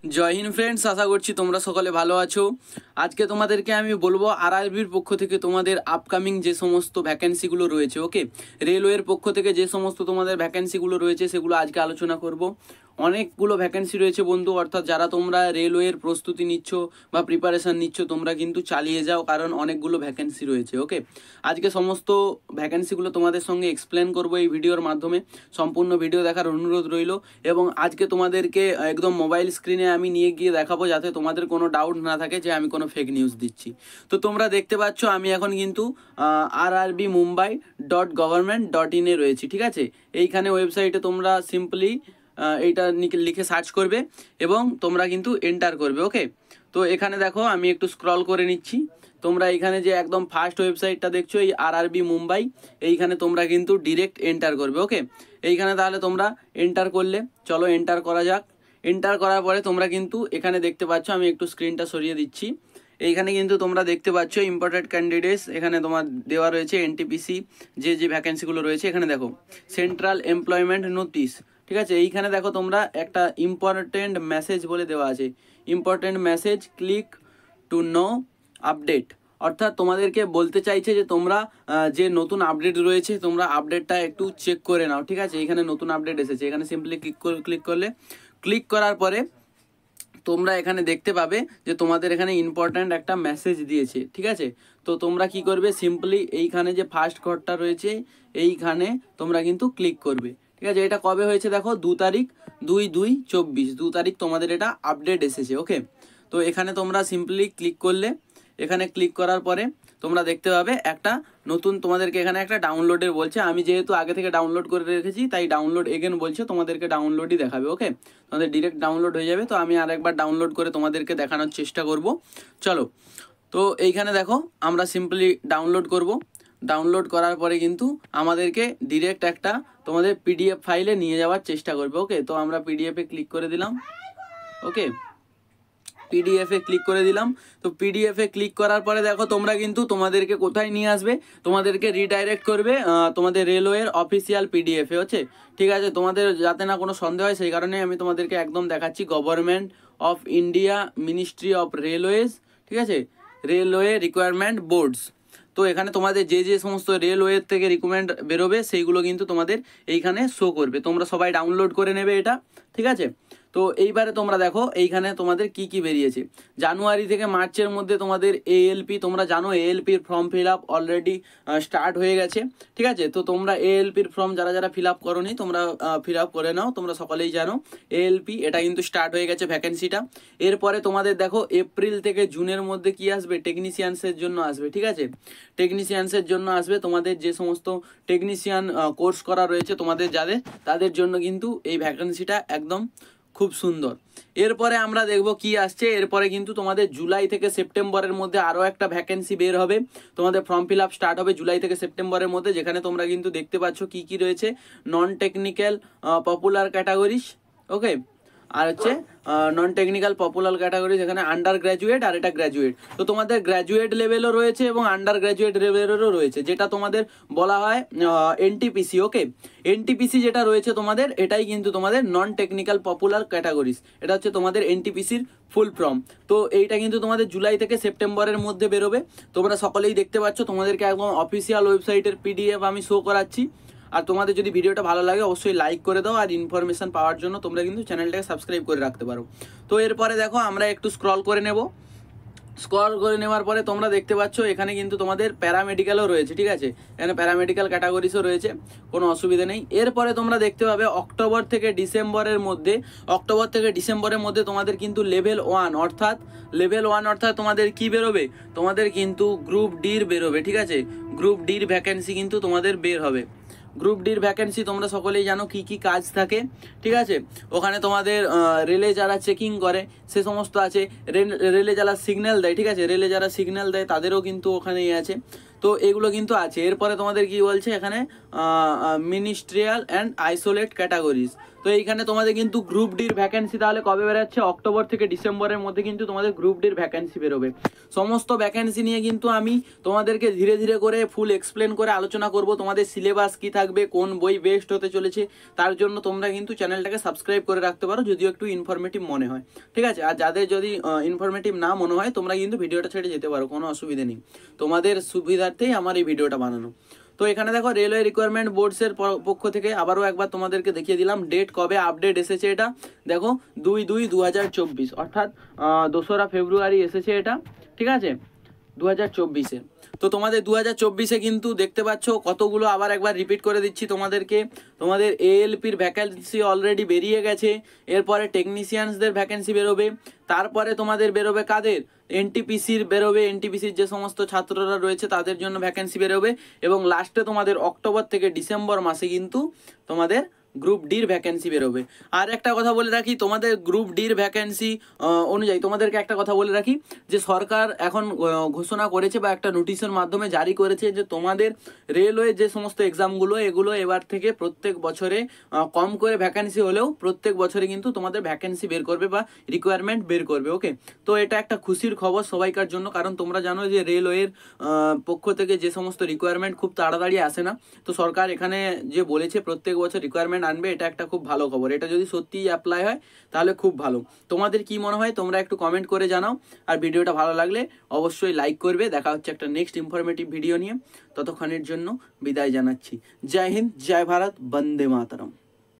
জয় Hind friends, আশা করছি তোমরা সকলে ভালো আছো। আজকে তোমাদেরকে আমি বলবো আরআরবির পক্ষ থেকে তোমাদের আপকামিং যে সমস্ত ভ্যাকেন্সিগুলো রয়েছে, ওকে, রেলওয়ের পক্ষ থেকে যে সমস্ত তোমাদের ভ্যাকেন্সিগুলো রয়েছে সেগুলো আজকে আলোচনা করব। অনেকগুলো ভ্যাকেন্সি রয়েছে বন্ধু, অর্থাৎ যারা তোমরা রেলওয়ের প্রস্তুতি নিচ্ছ বা প্রিপারেশান নিচ্ছ তোমরা কিন্তু চালিয়ে যাও, কারণ অনেকগুলো ভ্যাকেন্সি রয়েছে। ওকে, আজকে সমস্ত ভ্যাকেন্সিগুলো তোমাদের সঙ্গে এক্সপ্লেন করব এই ভিডিওর মাধ্যমে। সম্পূর্ণ ভিডিও দেখার অনুরোধ রইল এবং আজকে তোমাদেরকে একদম মোবাইল স্ক্রিনে আমি নিয়ে গিয়ে দেখাবো, যাতে তোমাদের কোনো ডাউট না থাকে যে আমি কোনো ফেক নিউজ দিচ্ছি। তো তোমরা দেখতে পাচ্ছ আমি এখন কিন্তু rrbmumbai.government.in এ রয়েছি, ঠিক আছে। এইখানে ওয়েবসাইটে তোমরা সিম্পলি এইটা লিখে সার্চ করবে এবং তোমরা কিন্তু এন্টার করবে। ওকে, তো এখানে দেখো আমি একটু স্ক্রল করে নিচ্ছি। তোমরা এখানে যে একদম ফার্স্ট ওয়েবসাইটটা দেখছো এই আরআরবি মুম্বাই, এইখানে তোমরা কিন্তু ডিরেক্ট এন্টার করবে। ওকে, এইখানে তাহলে তোমরা এন্টার করলে, চলো এন্টার করা যাক। এন্টার করার পরে তোমরা কিন্তু এখানে দেখতে পাচ্ছ, আমি একটু স্ক্রিনটা সরিয়ে দিচ্ছি। এইখানে কিন্তু তোমরা দেখতে পাচ্ছ ইম্পর্টেন্ট ক্যান্ডিডেটস, এখানে তোমার দেওয়া রয়েছে এনটিপিসি যে ভ্যাকেন্সিগুলো রয়েছে। এখানে দেখো সেন্ট্রাল এমপ্লয়মেন্ট নোটিশ, ঠিক আছে। এইখানে দেখো তোমরা একটা ইম্পর্টেন্ট মেসেজ বলে দেওয়া আছে, important message, click to know update. অর্থাৎ তোমাদেরকে বলতে চাইছে যে তোমরা যে নতুন আপডেট রয়েছে তোমরা আপডেটটা একটু চেক করে নাও, ঠিক আছে। এখানে নতুন আপডেট এসেছে, এখানে সিম্পলি ক্লিক করলে, ক্লিক করার পরে তোমরা এখানে দেখতে পাবে যে তোমাদের এখানে ইম্পর্ট্যান্ট একটা মেসেজ দিয়েছে, ঠিক আছে। তো তোমরা কি করবে, সিম্পলি এইখানে যে ফার্স্ট ঘরটা রয়েছে এইখানে তোমরা কিন্তু ক্লিক করবে, ঠিক আছে। এটা কবে হয়েছে দেখো, 2 তারিখ 2/2/24, 2 তারিখ তোমাদের এটা আপডেট এসেছে। ওকে, তো এখানে তোমরা সিম্পলি ক্লিক করলে, এখানে ক্লিক করার পরে তোমরা দেখতে পাবে একটা নতুন তোমাদেরকে এখানে একটা ডাউনলোডের বলছে। আমি যেহেতু আগে থেকে ডাউনলোড করে রেখেছি তাই ডাউনলোড এগেন বলছে, তোমাদেরকে ডাউনলোডই দেখাবে। ওকে, তোমাদের ডিরেক্ট ডাউনলোড হয়ে যাবে। তো আমি আরেকবার ডাউনলোড করে তোমাদেরকে দেখানোর চেষ্টা করব, চলো। তো এইখানে দেখো আমরা সিম্পলি ডাউনলোড করব। ডাউনলোড করার পরে কিন্তু আমাদেরকে ডিরেক্ট একটা তোমাদের পিডিএফ ফাইলে নিয়ে যাওয়ার চেষ্টা করবে। ওকে, তো আমরা পিডিএফে ক্লিক করে দিলাম। ওকে, পিডিএফে ক্লিক করে দিলাম। তো পিডিএফে ক্লিক করার পরে দেখো তোমরা কিন্তু তোমাদেরকে কোথায় নিয়ে আসবে, তোমাদেরকে রিডাইরেক্ট করবে তোমাদের রেলওয়ের অফিসিয়াল পিডিএফে। হচ্ছে, ঠিক আছে। তোমাদের যাতে না কোনো সন্দেহ হয় সেই কারণে আমি তোমাদেরকে একদম দেখাচ্ছি, government of India, ministry of railways, ঠিক আছে, রেলওয়ে রিকোয়ারমেন্ট বোর্ডস। তো এখানে তোমাদের যে সমস্ত রেলওয়ে থেকে রিকমেন্ড বেরোবে সেইগুলো কিন্তু তোমাদের এইখানে শো করবে। তোমরা সবাই ডাউনলোড করে নেবে এটা, ঠিক আছে। তো এইবারে তোমরা দেখো এইখানে তোমাদের কি কি বেরিয়েছে। জানুয়ারি থেকে মার্চের মধ্যে তোমাদের এএলপি, তোমরা জানো এএলপির form fill up already start হয়ে গেছে, ঠিক আছে। তো তোমরা এএলপির ফর্ম যারা ফিল আপ করোনি তোমরা ফিল আপ করে নাও, তোমরা সকলেই জানো এএলপি এটা কিন্তু স্টার্ট হয়ে গেছে ভ্যাকেন্সিটা। এরপরে তোমাদের দেখো এপ্রিল থেকে জুনের মধ্যে কি আসবে, টেকনিশিয়ানসের জন্য আসবে, ঠিক আছে। টেকনিশিয়ানসের জন্য আসবে, তোমাদের যে সমস্ত টেকনিশিয়ান কোর্স করা রয়েছে তোমাদের যাদের, তাদের জন্য কিন্তু এই ভ্যাকেন্সিটা একদম খুব সুন্দর। এরপরে আমরা দেখব কি আসছে। এরপরে কিন্তু তোমাদের জুলাই থেকে সেপ্টেম্বরের মধ্যে আরও একটা ভ্যাকেন্সি বের হবে, তোমাদের ফর্ম ফিল আপ স্টার্ট হবে জুলাই থেকে সেপ্টেম্বরের মধ্যে, যেখানে তোমরা কিন্তু দেখতে পাচ্ছ কি কি রয়েছে, নন টেকনিক্যাল পপুলার ক্যাটাগরিজ, ওকে, আর হচ্ছে নন টেকনিক্যাল পপুলার ক্যাটাগরি, যেখানে আন্ডার গ্র্যাজুয়েট আর এটা গ্র্যাজুয়েট। তো তোমাদের গ্র্যাজুয়েট লেভেলও রয়েছে এবং আন্ডার গ্র্যাজুয়েট লেভেলেরও রয়েছে, যেটা তোমাদের বলা হয় এনটিপিসি। ওকে, এনটিপিসি যেটা রয়েছে তোমাদের, এটাই কিন্তু তোমাদের নন টেকনিক্যাল পপুলার ক্যাটাগরিজ, এটা হচ্ছে তোমাদের এনটিপিসির ফুল ফর্ম। তো এইটা কিন্তু তোমাদের জুলাই থেকে সেপ্টেম্বরের মধ্যে বেরোবে। তোমরা সকলেই দেখতে পাচ্ছ, তোমাদেরকে একদম অফিসিয়াল ওয়েবসাইটের পিডিএফ আমি শো করাচ্ছি। আর তোমাদের যদি ভিডিওটা ভালো লাগে অবশ্যই লাইক করে দাও, আর ইনফরমেশন পাওয়ার জন্য তোমরা কিন্তু চ্যানেলটাকে সাবস্ক্রাইব করে রাখতে পারো। তো এরপরে দেখো আমরা একটু স্ক্রল করে নেব। স্ক্রল করে নেওয়ার পরে তোমরা দেখতে পাচ্ছ এখানে কিন্তু তোমাদের প্যারামেডিক্যালও রয়েছে, ঠিক আছে। এখানে প্যারামেডিক্যাল ক্যাটাগরিজও রয়েছে, কোনো অসুবিধা নেই। এরপরে তোমরা দেখতে পাবে অক্টোবর থেকে ডিসেম্বরের মধ্যে তোমাদের কিন্তু লেভেল 1 অর্থাৎ তোমাদের কি বেরোবে, তোমাদের কিন্তু গ্রুপ ডির বেরোবে, ঠিক আছে। গ্রুপ ডির ভ্যাকেন্সি কিন্তু তোমাদের বের হবে। গ্রুপ ডির ভ্যাকেন্সি তোমরা সকলেই জানো কি কি কাজ থাকে, ঠিক আছে। ওখানে তোমাদের রেলে যারা চেকিং করে সে সমস্ত আছে, রেলে যারা সিগন্যাল দেয়, ঠিক আছে, রেলে যারা সিগন্যাল দেয় তাদেরও কিন্তু ওখানেই আছে। তো এগুলো কিন্তু আছে। এরপরে তোমাদের কি বলছে এখানে মিনিস্ট্রিয়াল অ্যান্ড আইসোলেট ক্যাটাগরিজ। তো এইখানে তোমাদের কিন্তু গ্রুপ ডির ভ্যাকেন্সি তাহলে কবে বেরোচ্ছে, অক্টোবর থেকে ডিসেম্বরের মধ্যে কিন্তু তোমাদের গ্রুপ ডির ভ্যাকেন্সি বেরোবে। সমস্ত ভ্যাকেন্সি নিয়ে কিন্তু আমি তোমাদেরকে ধীরে ধীরে করে ফুল এক্সপ্লেন করে আলোচনা করব। তোমাদের সিলেবাস কি থাকবে, কোন বই বেস্ট হতে চলেছে, তার জন্য তোমরা কিন্তু চ্যানেলটাকে সাবস্ক্রাইব করে রাখতে পারো যদিও একটু ইনফরমেটিভ মনে হয়, ঠিক আছে। আর যাদের যদি ইনফরমেটিভ না মনে হয় তোমরা কিন্তু ভিডিওটা ছেড়ে যেতে পারো, কোনো অসুবিধা নেই, তোমাদের সুবিধার্থেই আমার এই ভিডিওটা বানানো। তো এখানে দেখো রেলওয়ে রিকোয়ারমেন্ট বোর্ডসের পক্ষ থেকে আবারও একবার তোমাদেরকে দেখিয়ে দিলাম ডেট কবে আপডেট এসেছে। এটা দেখো 2/2/2024 অর্থাৎ 2রা ফেব্রুয়ারি এসেছে এটা, ঠিক আছে, 2024-এ। তো তোমাদের 2024-এ কিন্তু দেখতে পাচ্ছ কতগুলো, আবার একবার রিপিট করে দিচ্ছি তোমাদেরকে, তোমাদের এএলপির ভ্যাকেন্সি অলরেডি বেরিয়ে গেছে। এরপরে টেকনিশিয়ানসদের ভ্যাকেন্সি বেরোবে, তারপরে তোমাদের বেরোবে কাদের, এনটিপিসির বেরোবে, এনটিপিসির যে সমস্ত ছাত্ররা রয়েছে তাদের জন্য ভ্যাকেন্সি বেরোবে। এবং লাস্টে তোমাদের অক্টোবর থেকে ডিসেম্বর মাসে কিন্তু তোমাদের গ্রুপ ডির ভ্যাকেন্সি বেরোবে। আর একটা কথা বলে রাখি, তোমাদের গ্রুপ ডির ভ্যাকেন্সি অনুযায়ী তোমাদেরকে একটা কথা বলে রাখি যে সরকার এখন ঘোষণা করেছে বা একটা নোটিশের মাধ্যমে জারি করেছে যে তোমাদের রেলওয়ে যে সমস্ত এক্সামগুলো এগুলো এবার থেকে প্রত্যেক বছরে কম করে ভ্যাকেন্সি হলেও প্রত্যেক বছরে কিন্তু তোমাদের ভ্যাকেন্সি বের করবে বা রিকোয়ারমেন্ট বের করবে, ওকে। তো এটা একটা খুশির খবর সবাইকার জন্য, কারণ তোমরা জানো যে রেলওয়ের পক্ষ থেকে যে সমস্ত রিকোয়ারমেন্ট খুব তাড়াতাড়ি আসে না। তো সরকার এখানে যে বলেছে প্রত্যেক বছর রিকোয়ারমেন্ট আনবে, এটা একটা খুব ভালো খবর। এটা যদি সত্যিই অ্যাপ্লাই হয় তাহলে খুব ভালো। তোমাদের কি মনে হয় তোমরা একটু কমেন্ট করে জানাও। আর ভিডিওটা ভালো লাগলে অবশ্যই লাইক করবে। দেখা হচ্ছে একটা নেক্সট ইনফরমেটিভ ভিডিও নিয়ে, ততক্ষণের জন্য বিদায় জানাচ্ছি। জয় হিন্দ, জয় ভারত, বন্দে মাতরম।